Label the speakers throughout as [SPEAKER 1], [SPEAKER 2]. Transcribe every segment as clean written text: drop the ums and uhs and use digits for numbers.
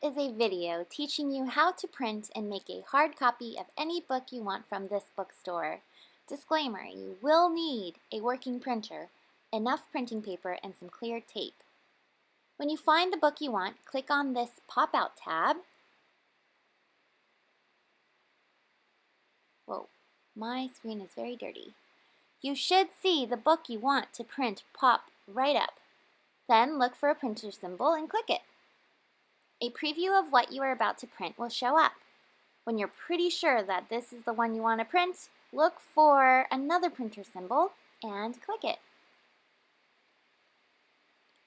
[SPEAKER 1] is a video teaching you how to print and make a hard copy of any book you want from this bookstore. Disclaimer, you will need a working printer, enough printing paper, and some clear tape. When you find the book you want, click on this pop-out tab. Whoa, my screen is very dirty. You should see the book you want to print pop right up. Then look for a printer symbol and click it. A preview of what you are about to print will show up. When you're pretty sure that this is the one you want to print, look for another printer symbol and click it.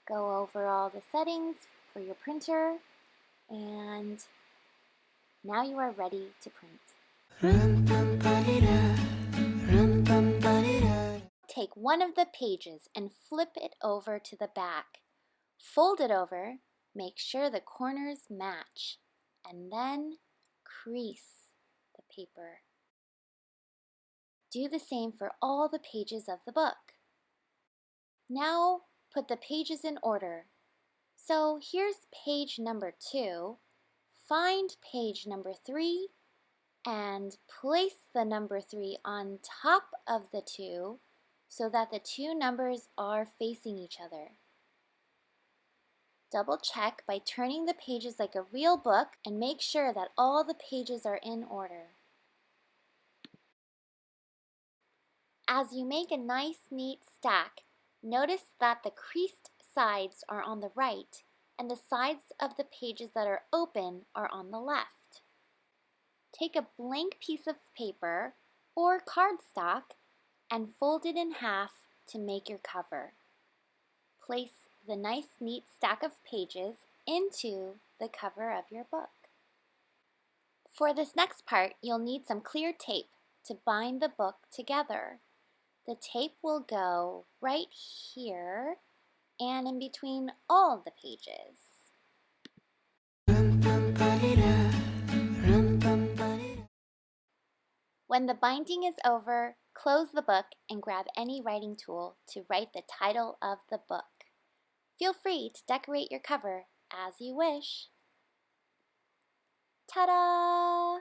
[SPEAKER 1] Go over all the settings for your printer, and now you are ready to print. Take one of the pages and flip it over to the back. Fold it over, make sure the corners match, and then crease the paper. Do the same for all the pages of the book. Now put the pages in order. So here's page number 2. Find page number 3 and place the number 3 on top of the 2 so that the two numbers are facing each other. Double check by turning the pages like a real book and make sure that all the pages are in order. As you make a nice, neat stack, notice that the creased sides are on the right and the sides of the pages that are open are on the left. Take a blank piece of paper or cardstock and fold it in half to make your cover. Place the nice, neat stack of pages into the cover of your book. For this next part, you'll need some clear tape to bind the book together. The tape will go right here and in between all the pages. When the binding is over, close the book and grab any writing tool to write the title of the book. Feel free to decorate your cover as you wish. Ta-da!